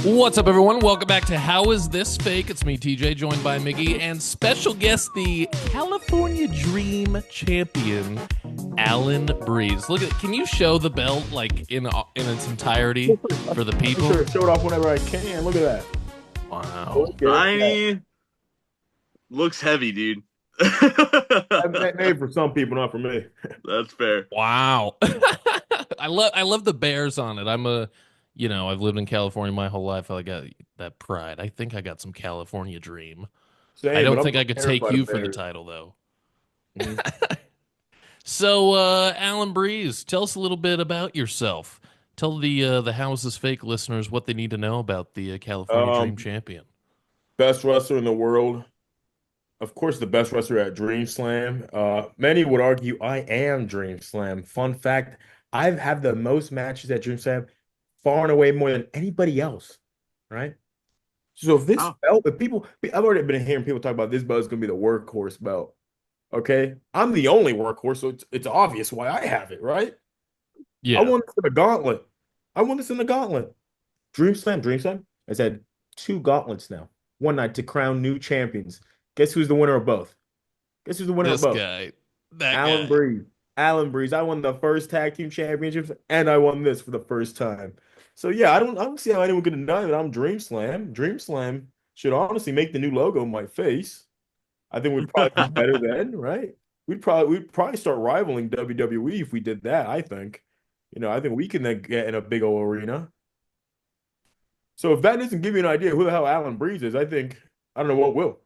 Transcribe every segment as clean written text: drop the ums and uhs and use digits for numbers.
What's up, everyone? Welcome back to How Is This Fake? It's me, TJ, joined by Miggy, and special guest, the California Dream Champion, Allan Breeze. Look at, can you show the belt like in its entirety for the people? I'm sure to show it off whenever I can. Look at that. Wow. Tiny looks heavy, dude. Maybe for some people, not for me. That's fair. Wow. I love the bears on it. I've lived in California my whole life. I got that pride. I think I got some California dream. I Same, but don't I'm think I could take terrified you of for the bears. title, though. Mhm. So, Allan Breeze, tell us a little bit about yourself. Tell the How Is This Fake listeners what they need to know about the California Dream Um, Champion. Best wrestler in the world. Of course, the best wrestler at DreamSlam. Many would argue I am DreamSlam. Fun fact, I've had the most matches at DreamSlam, far and away more than anybody else. Right? So if this Wow. belt, I've already been hearing people talk about this belt is going to be the workhorse belt. Okay, I'm the only workhorse, so it's obvious why I have it, right? I Yeah. won this in the gauntlet. I won this in the gauntlet. Dream Slam has had two gauntlets now. One night to crown new champions. Guess who's the winner of both? Guess who's the winner of This both? guy, that Allan guy. Breeze. Allan Breeze. I won the first tag team championships, and I won this for the first time. So yeah, I don't see how anyone could deny that I'm Dream Slam. Dream Slam should honestly make the new logo my face. I think we'd probably be better then, right? We'd probably start rivaling WWE if we did that, I think. I think we can then get in a big old arena. So if that doesn't give you an idea who the hell Allan Breeze is, I don't know what will.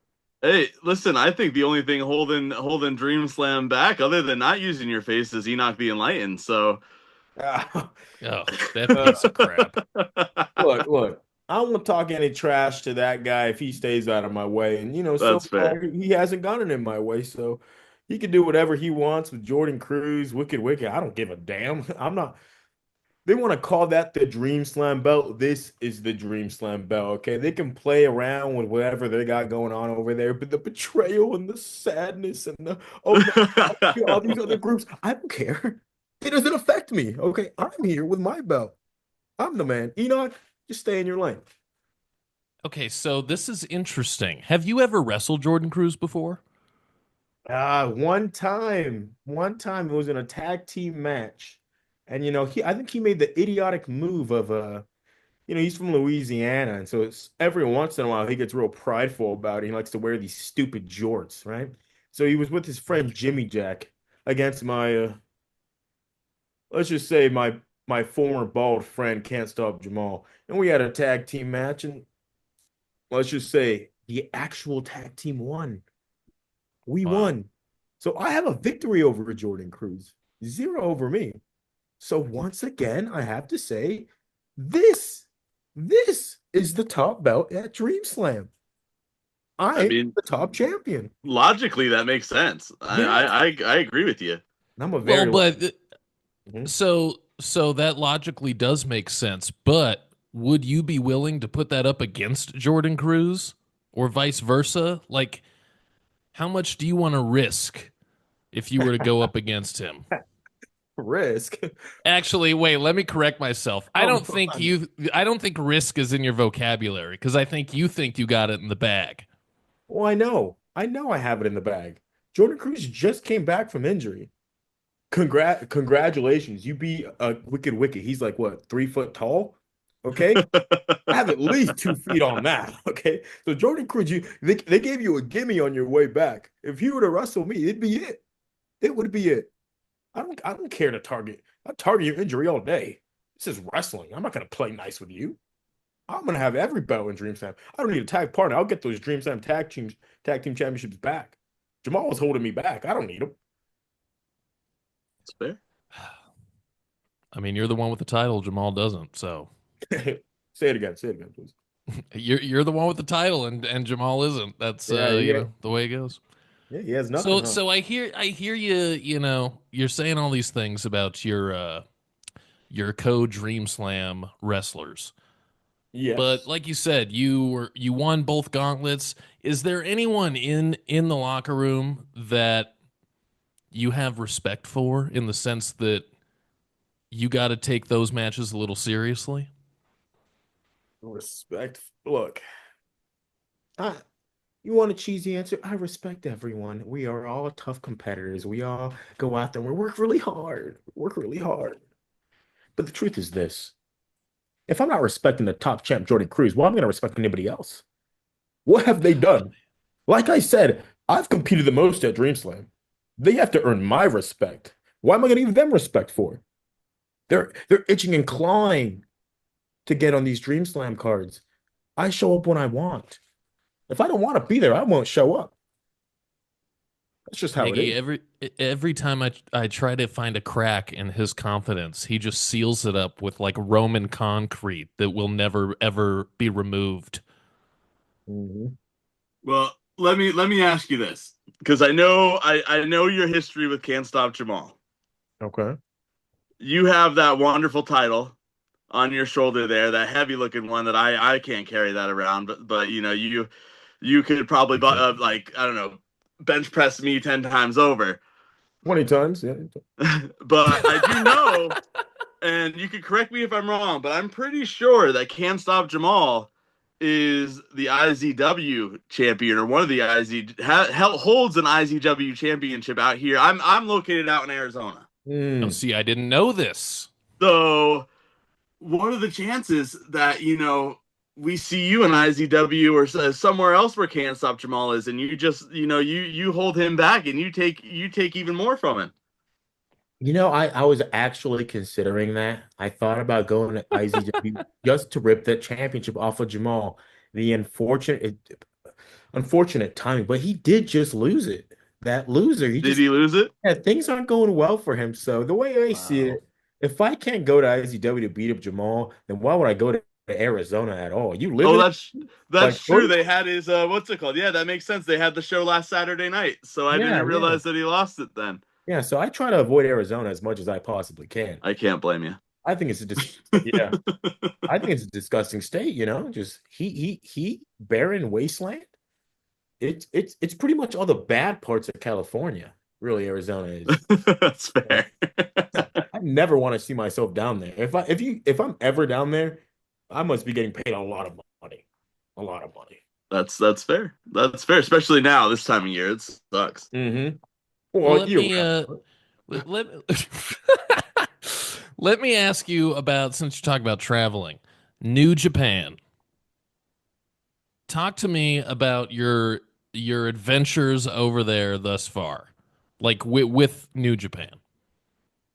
Hey, listen, I think the only thing holding Dream Slam back, other than not using your face, is Enoch the Enlightened. So Ah, Oh, that piece of crap. look, I won't talk any trash to that guy if he stays out of my way. And so that's far fair. he hasn't gotten in my way. So he can do whatever he wants with Jordan Cruz, Wicked. I don't give a damn. I'm not. They want to call that the Dream Slam belt. This is the Dream Slam belt. Okay, they can play around with whatever they got going on over there, but the betrayal and the sadness and the oh no, all these other groups, I don't care. It doesn't affect me. Okay, I'm here with my belt. I'm the man. Enoch, just stay in your lane. Okay, so this is interesting. Have you ever wrestled Jordan Cruz before? One time it was in a tag team match, and I think he made the idiotic move of he's from Louisiana, and so it's every once in a while he gets real prideful about it. He likes to wear these stupid jorts, right? So he was with his friend Jimmy Jack against my let's just say my former bald friend Can't Stop Jamaal, and we had a tag team match, and let's just say the actual tag team won. We Wow. won. So I have a victory over Jordan Cruz, zero over me. So once again, I have to say, this, this is the top belt at Dream Slam. I I'm mean, the top champion. logically, that makes sense. I Yeah. I I, I agree with you. And I'm a Well, very but Mhm. so that logically does make sense, but would you be willing to put that up against Jordan Cruz or vice versa? Like, how much do you want to risk if you were to go up against him? risk. Actually, wait, let me correct myself. Come on. I don't think risk is in your vocabulary because I think you got it in the bag. Well, I know. I know I have it in the bag. Jordan Cruz just came back from injury. Congratulations. You beat a wicked. He's like what, 3 foot tall? Okay. I have at least 2 feet on that. Okay. So Jordan Cruz, they gave you a gimme on your way back. If you were to wrestle me, it'd be it. It would be it. I don't care to target. I target your injury all day. This is wrestling. I'm not gonna play nice with you. I'm gonna have every belt in Dream Slam. I don't need a tag partner. I'll get those Dream Slam tag team championships back. Jamal was holding me back. I don't need him. That's fair. I mean, you're the one with the title. Jamal doesn't. So Say it again. Say it again, please. you're the one with the title, and Jamal isn't. That's Yeah, yeah, the way it goes. yeah. He has nothing, So huh? I hear you. You're saying all these things about your co Dream Slam wrestlers. But Yes. like you said, you won both gauntlets. Is there anyone in the locker room that you have respect for in the sense that you got to take those matches a little seriously? Respect. Look, I, you want a cheesy answer? I respect everyone. We are all tough competitors. We all go out there and we work really hard. Work really hard. But the truth is this. If I'm not respecting the top champ, Jordan Cruz, well, I'm going to respect anybody else. What have they done? Like I said, I've competed the most at DreamSlam. They have to earn my respect. Why am I going to give them respect for? They're itching and clawing to get on these DreamSlam cards. I show up when I want. If I don't want to be there, I won't show up. That's just how it Miggy, is. every time I try to find a crack in his confidence, he just seals it up with like Roman concrete that will never ever be removed. Mhm. Well, let me ask you this, because I know your history with Can't Stop Jamaal. Okay. You have that wonderful title on your shoulder there, that heavy looking one that I can't carry that around, but you could probably like, I don't know, bench press me 10 times over. 20 times. Yeah. But I do know, and you could correct me if I'm wrong, but I'm pretty sure that Cant Stop Jamaal is the IZW champion, or one of the holds an IZW championship out here. I'm located out in Arizona. Oh, Mm. see, I didn't know this. So what are the chances that, we see you in IZW or somewhere else where Cant Stop Jamaal is, and you just, you hold him back and you take even more from him? I was actually considering that. I thought about going to IZW just to rip that championship off of Jamal. The unfortunate timing, but he did just lose it. That loser, Did he lose it? yeah, things aren't going well for him. So the way I see Wow. it, if I can't go to IZW to beat up Jamal, then why would I go to Arizona at all? You live Oh, in that's like go true. to, They had his what's it called? Yeah, that makes sense. They had the show last Saturday night, so I yeah, didn't yeah, realize that he lost it then. yeah. So I try to avoid Arizona as much as I possibly can. I can't blame you. I think it's a yeah. I think it's a disgusting state, just heat, barren wasteland. It's pretty much all the bad parts of California, really, Arizona is. That's fair. I never want to see myself down there. If I'm ever down there, I must be getting paid a lot of money. A lot of money. That's fair. That's fair, especially now this time of year. It sucks. Mm-hmm. Well, Well, let year me round. let let me ask you about, since you're talking about traveling, New Japan. Talk to me about your adventures over there thus far, like with New Japan.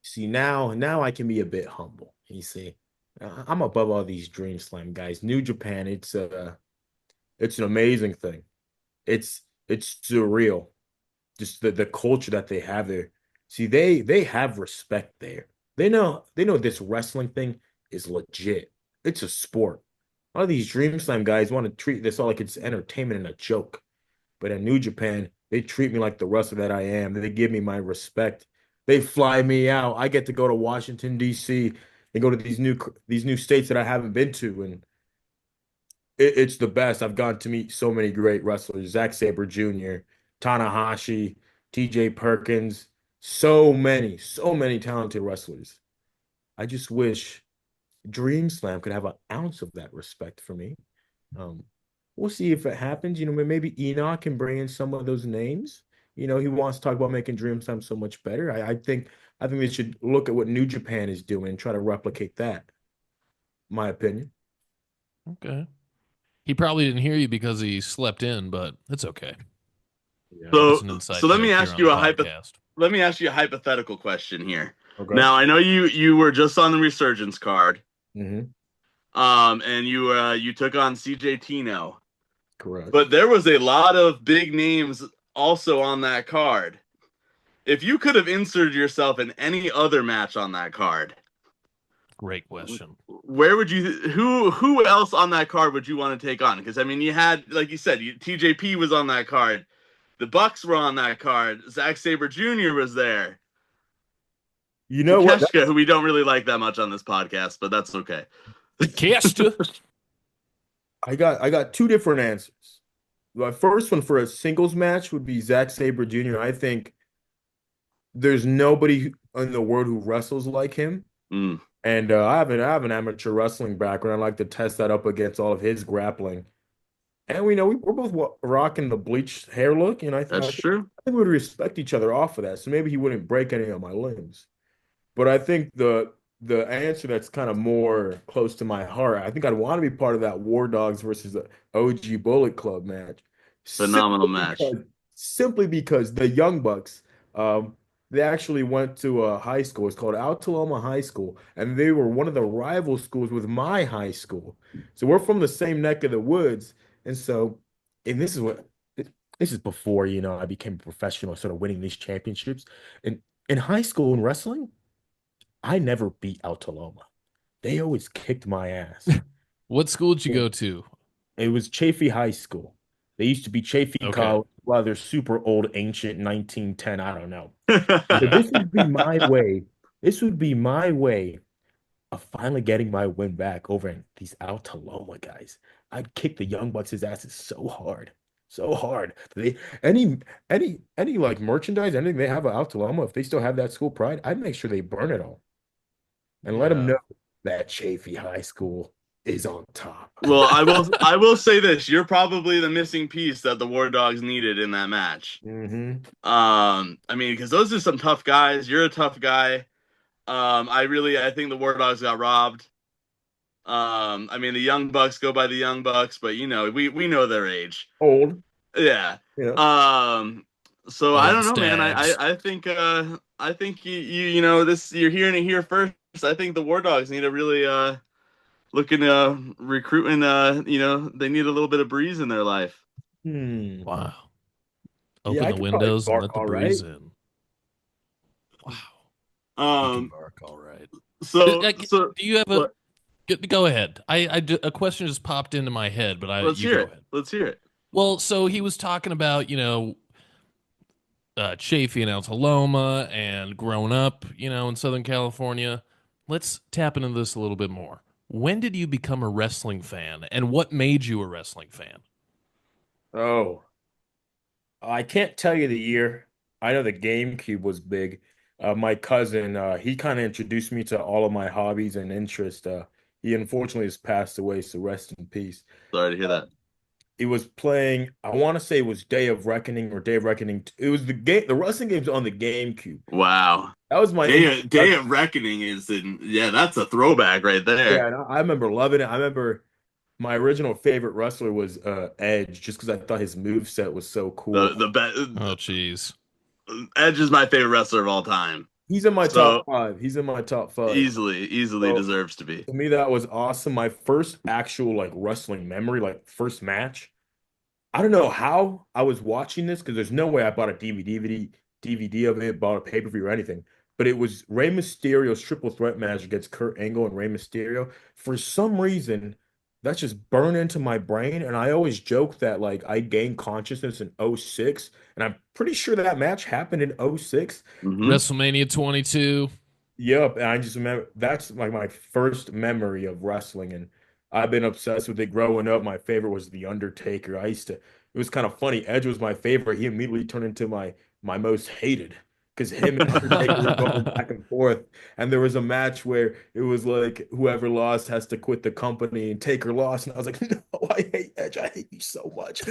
See, now I can be a bit humble. You see, I'm above all these Dream Slam guys. New Japan, it's an amazing thing. It's surreal. Just the culture that they have there. See, they have respect there. They know this wrestling thing is legit. It's a sport. All these Dream Slam guys want to treat this all like it's entertainment and a joke. But in New Japan, they treat me like the wrestler that I am. They give me my respect. They fly me out. I get to go to Washington, D.C. and go to these new states that I haven't been to, and it's the best. I've gotten to meet so many great wrestlers: Zack Sabre Jr., Tanahashi, T.J. Perkins, so many talented wrestlers. I just wish Dream Slam could have an ounce of that respect for me. Um, we'll see if it happens. Maybe Enoch can bring in some of those names. He wants to talk about making Dream Slam so much better. I think they should look at what New Japan is doing and try to replicate that. My opinion. Okay. He probably didn't hear you because he slept in, but it's okay. Yeah. It's So an inside so let me joke here ask on the you a podcast. let me ask you a hypothetical question here. Okay. Now I know you were just on the Resurgence card, Hmm. and you took on CJ Tino, Correct. but there was a lot of big names also on that card. If you could have inserted yourself in any other match on that card, Great question. where would you who else on that card would you want to take on? Because I mean, you had, like you said, TJP was on that card, the Bucks were on that card, Zack Sabre Jr. was there, You know what? Takeshita, who we don't really like that much on this podcast, but that's okay. Takeshita. I got two different answers. My first one for a singles match would be Zack Sabre Jr. I think there's nobody in the world who wrestles like him. Mm. And I have an amateur wrestling background. I like to test that up against all of his grappling. And we know we're both rocking the bleached hair look, and That's true. I think we would respect each other off of that. So maybe he wouldn't break any of my limbs. But I think the answer that's kind of more close to my heart, I think I'd want to be part of that War Dogs versus the OG Bullet Club match. Phenomenal Simply match. because simply because the Young Bucks, they actually went to a high school. It's called Altaloma High School, and they were one of the rival schools with my high school. So we're from the same neck of the woods. And so, and this is before, I became a professional, sort of winning these championships. And in high school in wrestling, I never beat Altaloma. They always kicked my ass. What school did you go to? It was Chaffee High School. They used to be Chaffee Okay. College. Well, they're super old, ancient, 1910. I don't know. But this would be my way. This would be my way of finally getting my win back over these Altaloma guys. I'd kick the Young Bucks' asses so hard. So hard. Any like merchandise, anything they have at Altaloma, if they still have that school pride, I'd make sure they burn it all and let them Yeah. know that Chaffee High School is on top. Well, I will say this. You're probably the missing piece that the War Dogs needed in that match. Mm-hmm. I mean, because those are some tough guys. You're a tough guy. I think the War Dogs got robbed. I mean, the Young Bucks go by the Young Bucks, but we know their age. Old. Yeah. Yeah. So I Old don't know, man. stags. I think this, you're hearing it here first. I think the War Dogs need to really look into recruiting. They need a little bit of breeze in their life. Wow. Yeah, Open I the could probably windows and let bark the all right. breeze in. Wow. You can Um. bark all right. So Do you have a what? go ahead. A question just popped into my head, but Let's you hear go it. ahead. Let's hear it. Well, so he was talking about, Chaffee and Altaloma and grown up, in Southern California. Let's tap into this a little bit more. When did you become a wrestling fan, and what made you a wrestling fan? Oh, I can't tell you the year. I know the GameCube was big. My cousin, he kind of introduced me to all of my hobbies and interests. He unfortunately has passed away, so rest in peace. Sorry to hear that. He was playing, I want to say it was Day of Reckoning or Day of Reckoning. It was the wrestling games on the GameCube. Wow. That was my Day of Reckoning is in, yeah, that's a throwback right yeah, there. and I remember loving it. I remember my original favorite wrestler was Edge, just because I thought his move set was so The cool. the Oh, jeez. Edge is my favorite wrestler of all time. He's in my top So five. He's in my top five. easily So deserves to be. to me, that was awesome. My first actual like wrestling memory, like first match. I don't know how I was watching this because there's no way I bought a DVD of it, bought a pay-per-view or anything. But it was Rey Mysterio's triple threat match against Kurt Angle and Rey Mysterio. For some reason, that's just burned into my brain. And I always joke that like I gained consciousness in '06, and I'm pretty sure that match happened in '06. Hmm. WrestleMania 22. Yep, and I just remember that's like my first memory of wrestling, and I've been obsessed with it growing up. My favorite was The Undertaker. It was kind of funny. Edge was my favorite. He immediately turned into my most hated because him and Undertaker were going back and forth. And there was a match where it was like whoever lost has to quit the company, and Taker lost, and I was like, no, I hate Edge. I hate you so much.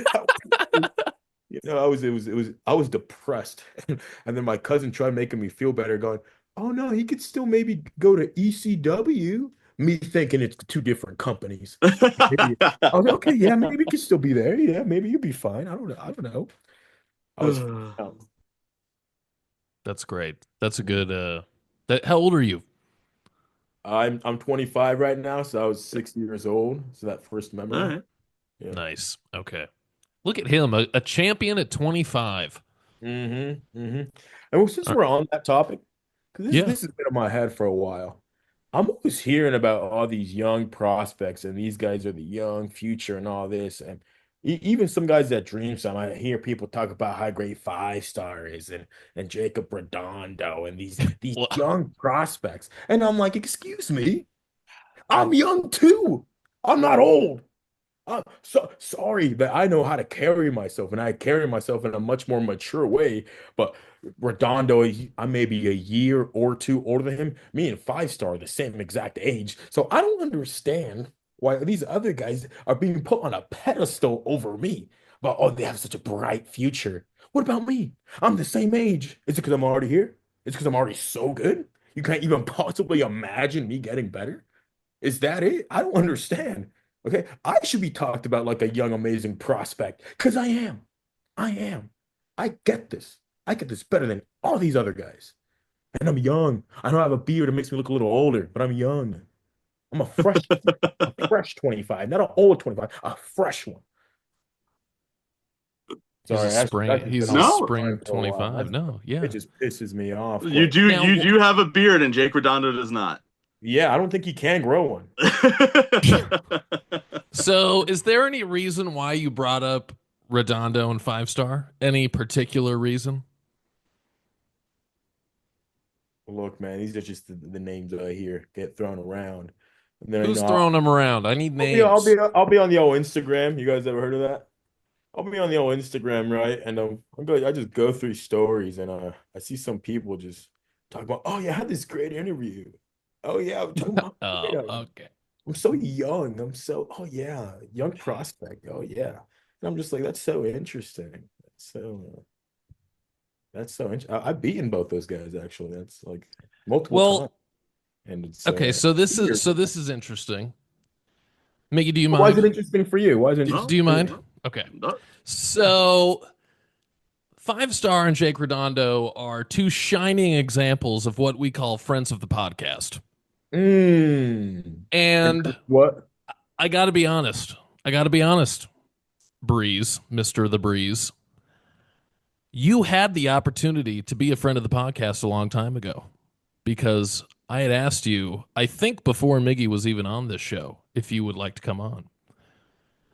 I was depressed. And then my cousin tried making me feel better, going, oh no, he could still maybe go to ECW. Me thinking it's two different companies. Maybe I was like, okay, yeah, maybe he could still be there. Yeah, maybe you'll be fine. I don't know. I don't know. I was That's great. That's a good how old are you? I'm 25 right now, so I was 6 years old. So that first All memory. right. Yeah. Nice. Okay. Look at him, a champion at 25. Mm-hmm. Mm-hmm. And well, since we're on that topic, because Yeah. this has been in my head for a while. I'm always hearing about all these young prospects, and these guys are the young future and all this. And even some guys that DreamSlam, I hear people talk about how great Five Star is and Jacob Redondo and these Well, young prospects. And I'm like, excuse me, I'm young too. I'm not old. I'm so sorry that I know how to carry myself, and I carry myself in a much more mature way. But Redondo, I may be a year or two older than him. Me and Five Star are the same exact age. So I don't understand why these other guys are being put on a pedestal over me. But oh, they have such a bright future. What about me? I'm the same age. Is it because I'm already here? It's because I'm already so good? You can't even possibly imagine me getting better? Is that it? I don't understand. Okay. I should be talked about like a young, amazing prospect because I am. I am. I get this. I get this better than all these other guys. And I'm young. I don't have a beard that makes me look a little older, but I'm young. I'm a fresh 25, not an old 25, a fresh one. Sorry, He's been a on my No. spring mind for a while. 25. No, yeah. It just pisses me off. You do have a beard, and Jake Redondo does not. Yeah, I don't think he can grow one. So, is there any reason why you brought up Redondo and Five Star? Any particular reason? Look, man, these are just the names that I hear get thrown around. And then, Who's throwing them around? I need names. I'll be on the old Instagram. You guys ever heard of that? I'll be on the old Instagram, right? And I just go through stories, and I see some people just talk about, oh yeah, I had this great interview. Oh yeah, I'm talking about, Oh, okay. I'm so young. Oh yeah, young prospect. Oh yeah. And I'm just like, that's so interesting. That's so interesting. I've beaten both those guys actually. That's like multiple times. And it's okay. So this is interesting. Mickey, do you why is mind? it interesting for you? Why is it interesting? Do you mind? Okay. So Five Star and Jake Redondo are two shining examples of what we call friends of the podcast. And what? I got to be honest. Breeze, Mr. The Breeze. You had the opportunity to be a friend of the podcast a long time ago because I had asked you, I think before Miggy was even on this show, if you would like to come on.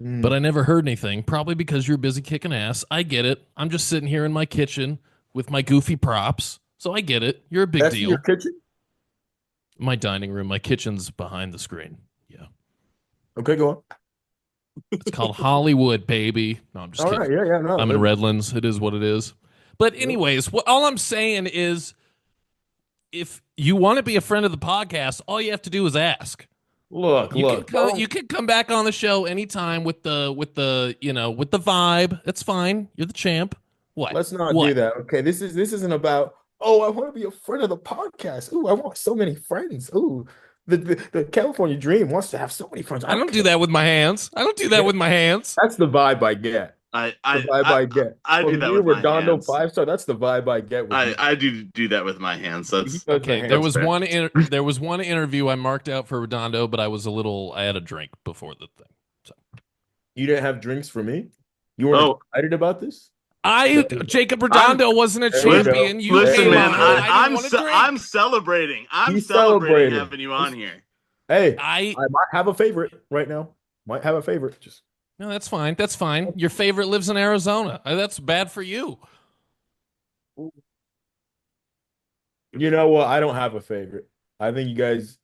But I never heard anything, probably because you're busy kicking ass. I get it. I'm just sitting here in my kitchen with my goofy props. So I get it. You're a big deal. Your kitchen? My dining room. My kitchen's behind the screen. Yeah. Okay, go on. It's called Hollywood, baby. No, I'm just kidding. Right, yeah, no. I'm in Redlands. It is what it is. But anyways, all I'm saying is if you want to be a friend of the podcast, all you have to do is ask. You can come back on the show anytime with the vibe. It's fine. You're the champ. What? Let's not do that. Okay, this isn't about, oh, I want to be a friend of the podcast. Ooh, I want so many friends. Ooh, the California Dream wants to have so many friends. I don't do that with my hands. That's the vibe I get. I do that with my hands. 5-star. That's the vibe I get. I do that with my hands. That's okay. There was one interview I marked out for Redondo, but I had a drink before the thing. So you didn't have drinks for me? You weren't excited about this? Jacob Redondo wasn't a champion. Listen, man, I'm celebrating. I'm celebrating having you on here. Hey, I might have a favorite right now. No, that's fine. That's fine. Your favorite lives in Arizona. That's bad for you. You know what? I don't have a favorite. I think you guys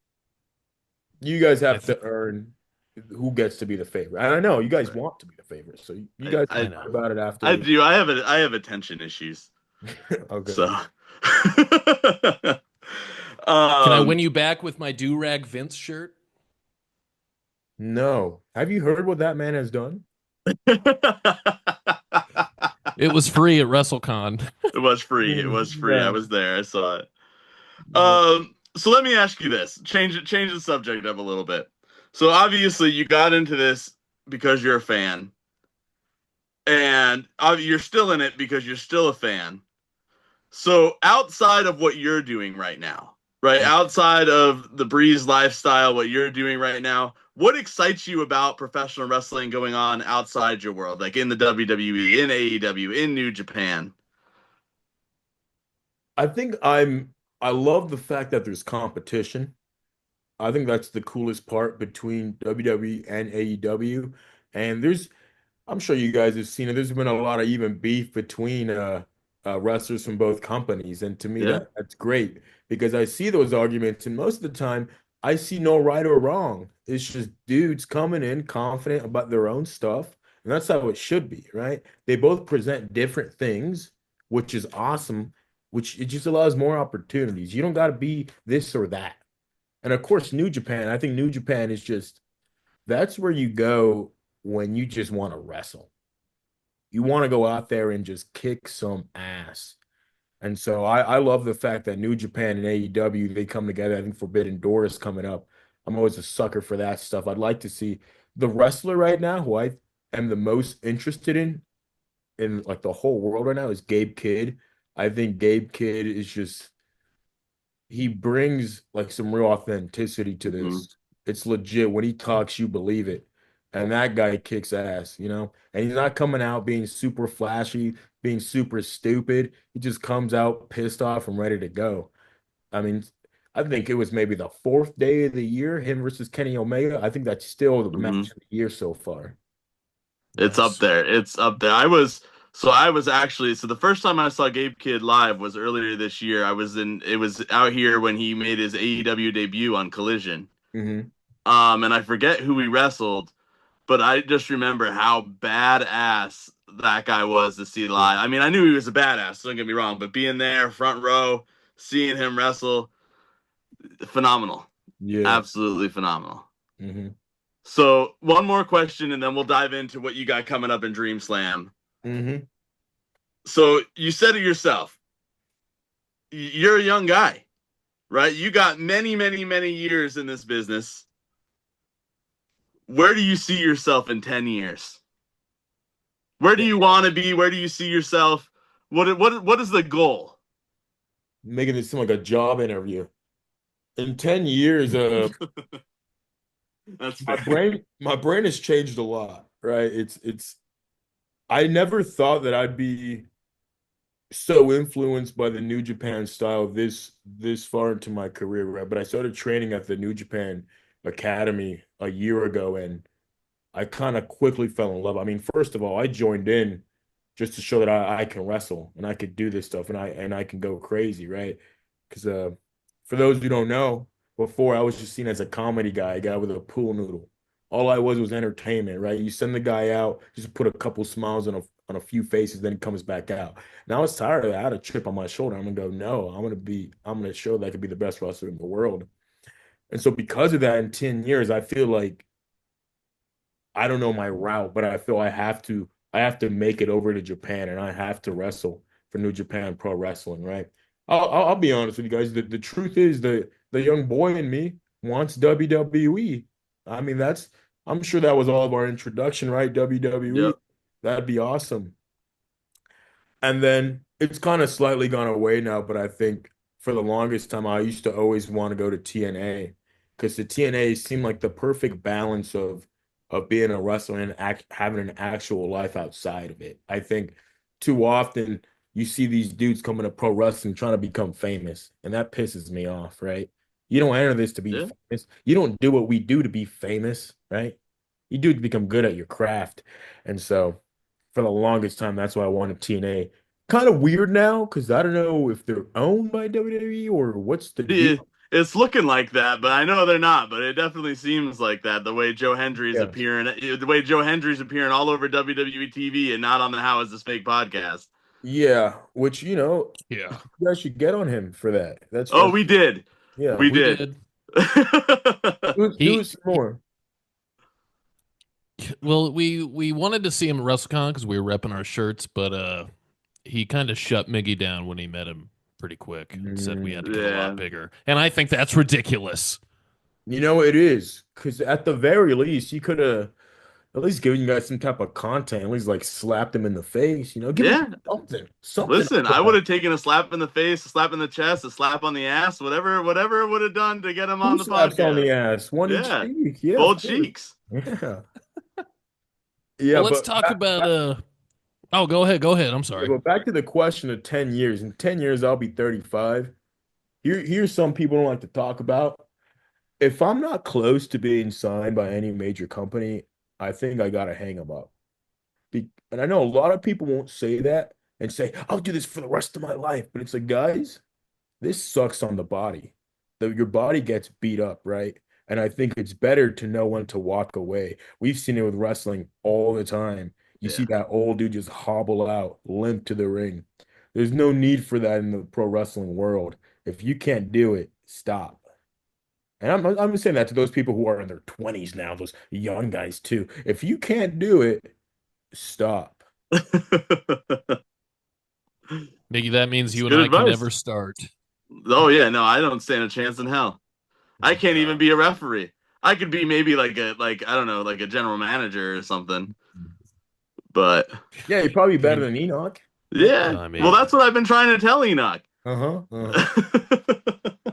have to earn who gets to be the favorite. And I know you guys want to be the favorite, so you guys can talk about it after. I do. I have attention issues. Okay. So can I win you back with my do-rag Vince shirt? No. Have you heard what that man has done? It was free at WrestleCon. It was free. Yeah. I was there. I saw it. So let me ask you this. Change the subject up a little bit. So obviously you got into this because you're a fan. And you're still in it because you're still a fan. So outside of what you're doing right now, right? Outside of the Breeze lifestyle, what you're doing right now, what excites you about professional wrestling going on outside your world, like in the WWE, in AEW, in New Japan? I think I love the fact that there's competition. I think that's the coolest part between WWE and AEW. And I'm sure you guys have seen it. There's been a lot of even beef between wrestlers from both companies. And to me, that's great because I see those arguments. And most of the time, I see no right or wrong. It's just dudes coming in confident about their own stuff. And that's how it should be, right? They both present different things, which is awesome. which it just allows more opportunities. You don't got to be this or that. And of course, New Japan, I think New Japan is just that's where you go when you just want to wrestle. You want to go out there and just kick some ass. And so I love the fact that New Japan and AEW, they come together. I think Forbidden Door is coming up. I'm always a sucker for that stuff. I'd like to see the wrestler right now who I am the most interested in like the whole world right now is Gabe Kidd. I think Gabe Kidd is just he brings like some real authenticity to Mhm. this. It's legit. When he talks, you believe it. And that guy kicks ass, you know? And he's not coming out being super flashy, being super stupid. He just comes out pissed off and ready to go. I mean, I think it was maybe the fourth day of the year, him versus Kenny Omega. I think that's still the Mhm. match of the year so far. It's up Nice. there. It's up there. I was actually so the first time I saw Gabe Kidd live was earlier this year. It was out here when he made his AEW debut on Collision. Hmm. And I forget who he wrestled, but I just remember how badass that guy was to see live. I mean, I knew he was a badass, don't get me wrong, but being there, front row, seeing him wrestle, phenomenal. Yeah. Absolutely phenomenal. Hmm. So, one more question, and then we'll dive into what you got coming up in Dream Slam. Hmm. So, you said it yourself. You're a young guy, right? You got many, many, many years in this business. Where do you see yourself in 10 years? Where do you want to be? Where do you see yourself? What is the goal? Making this seem like a job interview. In 10 years, That's my fair. brain has changed a lot, right? It's I never thought that I'd be so influenced by the New Japan style this far into my career, right? But I started training at the New Japan Academy a year ago, and I kind of quickly fell in love. I mean, first of all, I joined in just to show that I can wrestle and I could do this stuff and I can go crazy, right? Because for those who don't know, before I was just seen as a comedy guy, a guy with a pool noodle. All I was entertainment, right? You send the guy out, just put a couple smiles on a few faces, then he comes back out. Now I was tired of that. I had a chip on my shoulder. I'm gonna go, no, I'm gonna show that I could be the best wrestler in the world. And so because of that, in 10 years, I feel like I don't know my route, but I feel I have to make it over to Japan and I have to wrestle for New Japan Pro Wrestling, right? I'll be honest with you guys. The truth is the young boy in me wants WWE. I mean, I'm sure that was all of our introduction, right? WWE. Yep. That'd be awesome. And then it's kind of slightly gone away now, but I think for the longest time I used to always want to go to TNA because the TNA seemed like the perfect balance of being a wrestler and having an actual life outside of it. I think too often you see these dudes coming to pro wrestling trying to become famous, and that pisses me off, right? You don't enter this to be Yeah. famous. You don't do what we do to be famous, right? You do it to become good at your craft. And so for the longest time, that's why I wanted TNA. Kind of weird now because I don't know if they're owned by WWE or what's the deal. It's looking like that, but I know they're not. But it definitely seems like that. Yeah. The way Joe Hendry's appearing all over WWE TV and not on the How Is This Fake podcast. Yeah, which Yeah, you guys should get on him for that. Oh, That's we did, yeah. we we did. did. Do it He, some more. well, we wanted to see him at WrestleCon because we were repping our shirts, but he kind of shut Miggy down when he met him pretty quick and said we had to get a lot Yeah, bigger. And I think that's ridiculous. It is because at the very least, you could have at least given you guys some type of content. At least like slapped him in the face. Give him yeah. something. Listen, I would have taken a slap in the face, a slap in the chest, a slap on the ass, whatever it would have done to get him on Two the slaps on the podcast. ass, one each Yeah, cheek. Yeah, of both course. cheeks. Yeah, Well, yeah. let's But talk about oh, go ahead. Go ahead. I'm sorry. back to the question of 10 years. In 10 years, I'll be 35. Here's some people don't like to talk about. If I'm not close to being signed by any major company, I think I gotta hang them up. And I know a lot of people won't say that and say, I'll do this for the rest of my life. But it's like, guys, this sucks on the body. Your body gets beat up, right? And I think it's better to know when to walk away. We've seen it with wrestling all the time. You see Yeah. that old dude just hobble out, limp to the ring. There's no need for that in the pro wrestling world. If you can't do it, stop. And I'm saying that to those people who are in their 20s now, those young guys too. If you can't do it, stop. Mickey, that means It's you and good I can advice. never start. Oh yeah, no, I don't stand a chance in hell. I can't even Uh, be a referee. I could be maybe like I don't know, like a general manager or something. But yeah, you're probably better Dream. than Enoch. Yeah. yeah, I well, mean, that's what I've been trying to tell Enoch. Uh-huh. Uh-huh.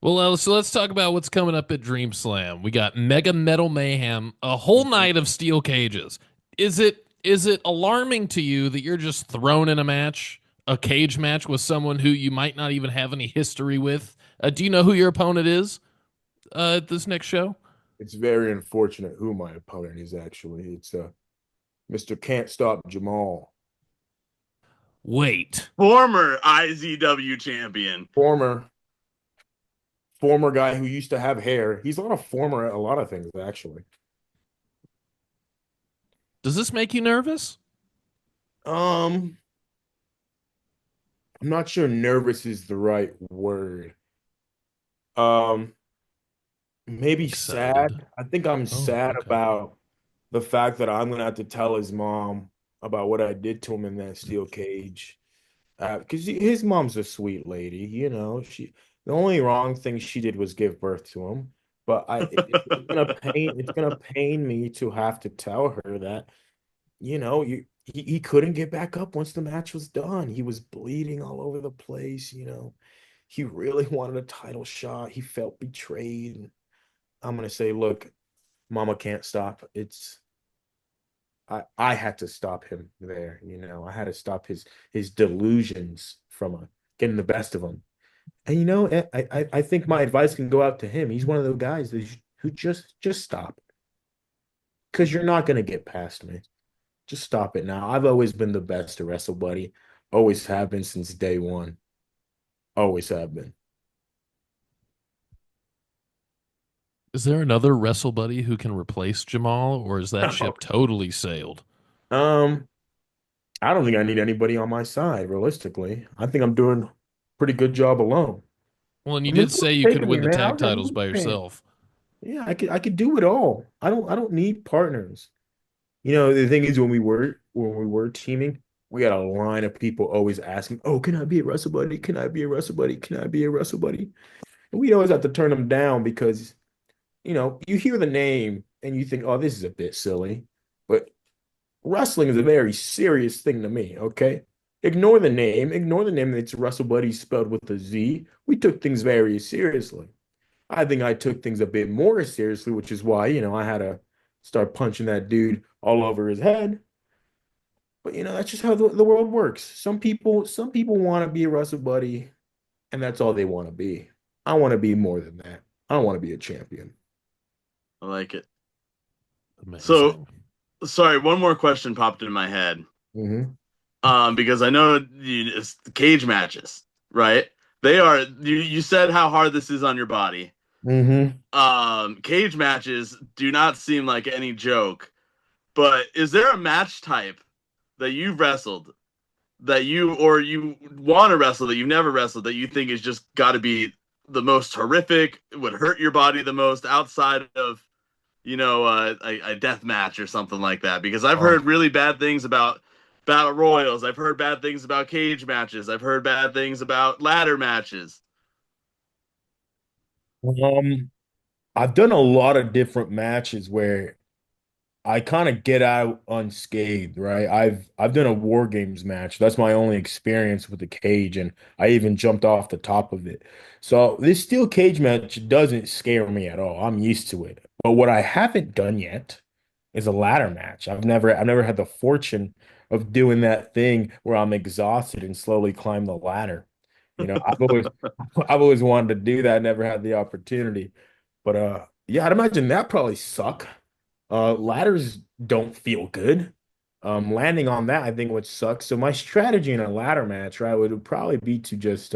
well, so let's talk about what's coming up at Dream Slam. We got Mega Metal Mayhem, a whole Mhm. night of steel cages. Is it alarming to you that you're just thrown in a cage match with someone who you might not even have any history with? Do you know who your opponent is at this next show? It's very unfortunate who my opponent is actually. It's Mr. Can't Stop Jamaal, Wait, Former IZW champion. former former guy who used to have hair. He's a lot of former at a lot of things actually. does this make you nervous? Um, I'm not sure nervous is the right word. Um, maybe Excited. sad. I think I'm Oh, sad okay. about the fact that I'm gonna have to tell his mom about what I did to him in that steel cage. Because his mom's a sweet lady, you know. The only wrong thing she did was give birth to him. But it's gonna pain me to have to tell her that, he couldn't get back up once the match was done. He was bleeding all over the place, you know. He really wanted a title shot. He felt betrayed. And I'm gonna say, look, Mama can't stop. I had to stop him there, you know. I had to stop his delusions from getting the best of him. And I think my advice can go out to him. He's one of those guys who just stop, because you're not gonna get past me. Just stop it now. I've always been the best to wrestle, buddy. Always have been since day one. Always have been. Is there another wrestle buddy who can replace Jamal, or is that ship totally sailed? Um, I don't think I need anybody on my side, realistically. I think I'm doing a pretty good job alone. Well, and you I mean, did look say what's you could taking me, win the man. I tag was a titles Heat by fan. yourself. Yeah, I could do it all. I don't need partners. The thing is, when we were teaming, we had a line of people always asking, "Oh, can I be a wrestle buddy? Can I be a wrestle buddy? Can I be a wrestle buddy?" And we'd always have to turn them down because, you hear the name and you think, "Oh, this is a bit silly," but wrestling is a very serious thing to me. Okay, ignore the name. Ignore the name. It's wrestle buddy spelled with a Z. We took things very seriously. I think I took things a bit more seriously, which is why, I had to start punching that dude all over his head. But that's just how the world works. Some people want to be a wrestle buddy, and that's all they want to be. I want to be more than that. I want to be a champion. I like it. So, Amazing. sorry, one more question popped in my head. Hmm. Because I know it's cage matches, right? They are. You said how hard this is on your body. Hmm. Cage matches do not seem like any joke. But is there a match type that you've wrestled that you want to wrestle that you've never wrestled that you think is just got to be the most horrific, would hurt your body the most outside of a death match or something like that? Because I've Oh, heard really bad things about battle royals. I've heard bad things about cage matches. I've heard bad things about ladder matches. um, I've done a lot of different matches where I kind of get out unscathed, right? I've done a War Games match. That's my only experience with the cage, and I even jumped off the top of it. So this steel cage match doesn't scare me at all. I'm used to it. But what I haven't done yet is a ladder match. I've never had the fortune of doing that thing where I'm exhausted and slowly climb the ladder. I've always wanted to do that, never had the opportunity. But yeah, I'd imagine that probably suck. Ladders don't feel good. Landing on that, I think would suck. So my strategy in a ladder match, right, would probably be to just,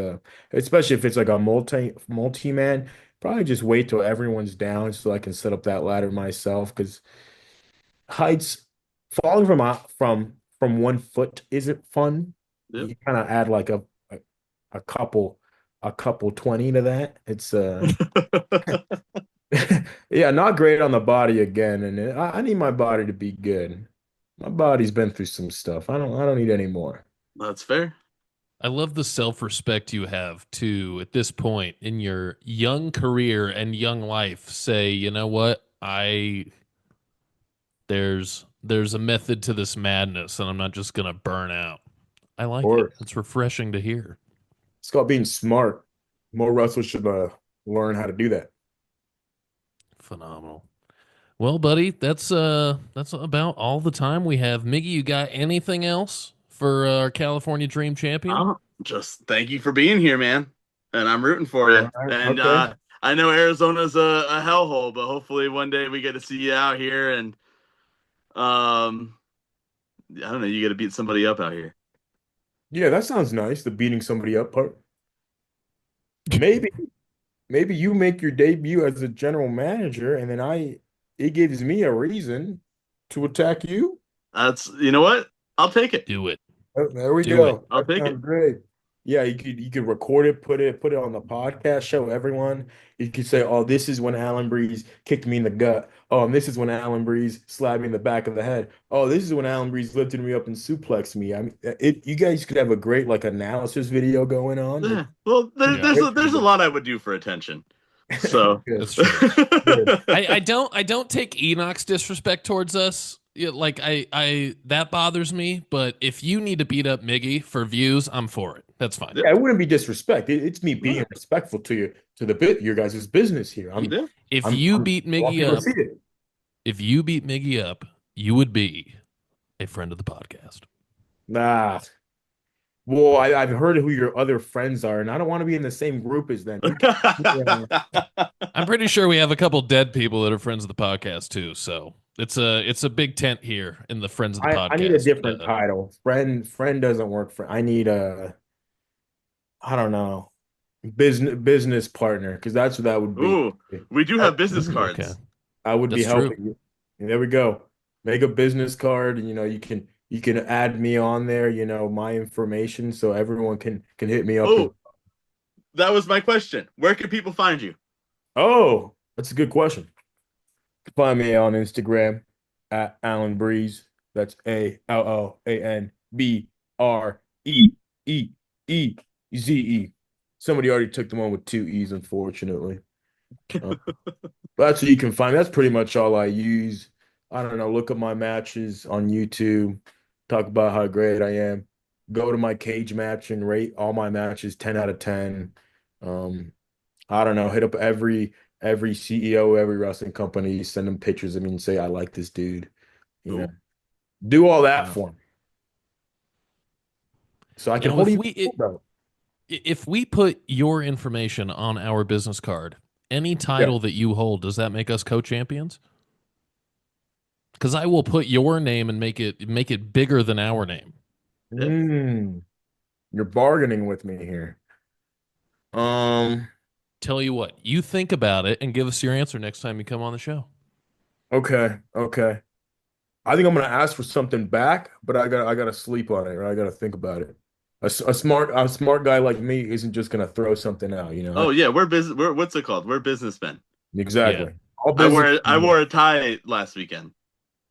especially if it's like a multi-man, probably just wait till everyone's down so I can set up that ladder myself. Because heights, falling from 1 foot isn't fun. Yep. You kind of add like a couple 20 to that. It's yeah, not great on the body again, and I need my body to be good. My body's been through some stuff. I don't need any more. That's fair. I love the self-respect you have to, at this point in your young career and young life, say, you know what? There's a method to this madness, and I'm not just gonna burn out. I like it. Or It's refreshing to hear. it's called being smart. More wrestlers should learn how to do that. Phenomenal. Well, buddy, that's about all the time we have. Miggy, you got anything else for our California Dream Champion? Just thank you for being here, man. And I'm rooting for you. All right, And okay. I know Arizona's a hellhole, but hopefully one day we get to see you out here and I don't know, you get to beat somebody up out here. Yeah, that sounds nice, the beating somebody up part. Maybe maybe you make your debut as a general manager, and then it gives me a reason to attack you. That's you know what? I'll take it. Do it. Oh, there we Do it. go. I'll That take it. sounds great. Yeah, you could record it, put it on the podcast, show everyone. You could say, "Oh, this is when Allan Breeze kicked me in the gut. Oh, and this is when Allan Breeze slapped me in the back of the head. Oh, this is when Allan Breeze lifted me up and suplexed me." I mean, you guys could have a great like analysis video going on. Yeah. Well, Yeah. there's a lot I would do for attention. So Good. That's true. Good. I don't take Enoch's disrespect towards us. Yeah, like I that bothers me. But if you need to beat up Miggy for views, I'm for it. That's fine. Yeah, it wouldn't be disrespect. It's me being respectful to you, to the bit your guys' business here. I'm yeah. If I'm, you I'm beat walking Miggy to up, see it. if you beat Miggy up, you would be a friend of the podcast. Nah. Well, I've heard who your other friends are, and I don't want to be in the same group as them. Yeah. I'm pretty sure we have a couple dead people that are friends of the podcast too. So it's a big tent here in the friends of the I need a podcast. different title. Friend doesn't work for. I need a I don't know business partner because that's what that would be. Ooh, we do have business Okay, cards. I would be that's true. helping you. And there we go. Make a business card, and you can add me on there. My information, so everyone can hit me up. Oh, that was my question. Where can people find you? Oh, that's a good question. Find me on Instagram at Allan Breeze. That's ALLANBREEEZE. Somebody already took the one with two E's, unfortunately. But that's what you can find. That's pretty much all I use. I don't know. Look at my matches on YouTube. Talk about how great I am. Go to my cage match and rate all my matches 10 out of 10. Um, I don't know. Hit up every CEO, every wrestling company, send them pictures of me and say, I like this dude. You know, Ooh. do all that Wow. for me. So I can Now, hold if you. if we put your information on our business card, any title that you hold, does that make us co-champions? Because I will put your name and make it bigger than our name. You're bargaining with me here. Tell you what, you think about it and give us your answer next time you come on the show. Okay. I think I'm gonna ask for something back, but I gotta sleep on it, or I gotta think about it. A smart guy like me isn't just gonna throw something out, Oh yeah, we're what's it called? We're businessmen. Yeah. Exactly. All I business. wore a tie last weekend.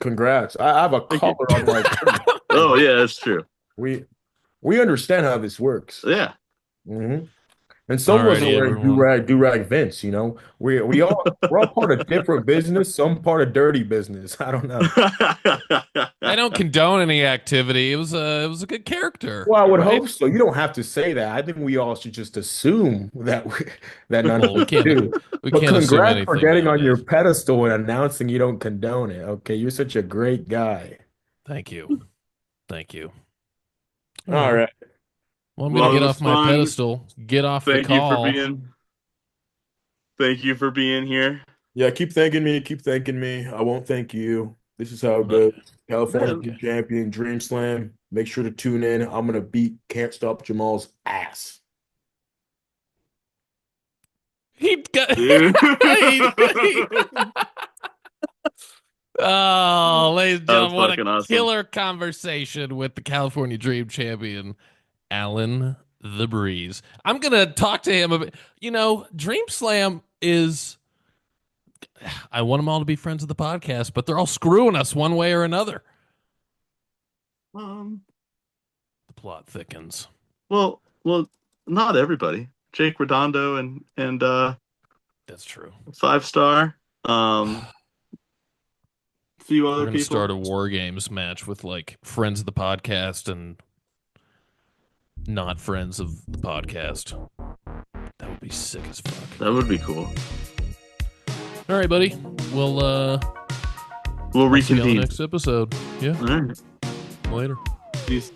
Congrats. I have a Thank you. collar on my shirt. Oh yeah, that's true. We understand how this works. Yeah. hmm And some of us are Alrighty, wearing everyone. do-rag Vince, we're all part of different business, some part of dirty business. I don't know. I don't condone any activity. It was a good character, Well, I would right? hope so. You don't have to say that. I think we all should just assume that none Well, of us do. we But can't assume congrats for anything getting on your nowadays. pedestal and announcing you don't condone it. Okay, you're such a great guy. Thank you. Thank you. All right. Well, I'm Well, gonna it get was off my fun. pedestal, get off the Thank you for call. thank you for being here. Yeah, keep thanking me. Keep thanking me. I won't thank you. This is how it But goes. California Man, Dream Champion, Dream Slam. Make sure to tune in. I'm gonna beat Can't Stop Jamal's ass. he got. dude. Oh, ladies and That was gentlemen, what a fucking awesome. killer conversation with the California Dream Champion, Allan the Breeze. I'm going to talk to him about, DreamSlam is, I want them all to be friends of the podcast, but they're all screwing us one way or another. Um, The plot thickens. well, not everybody. Jake Redondo and That's true. 5-star. Few We're other going to people. start a War Games match with like friends of the podcast and not friends of the podcast. That would be sick as fuck. That would be cool. All right, buddy. We'll We'll see you on the reconvene. next episode. Yeah. All right. Later. Peace.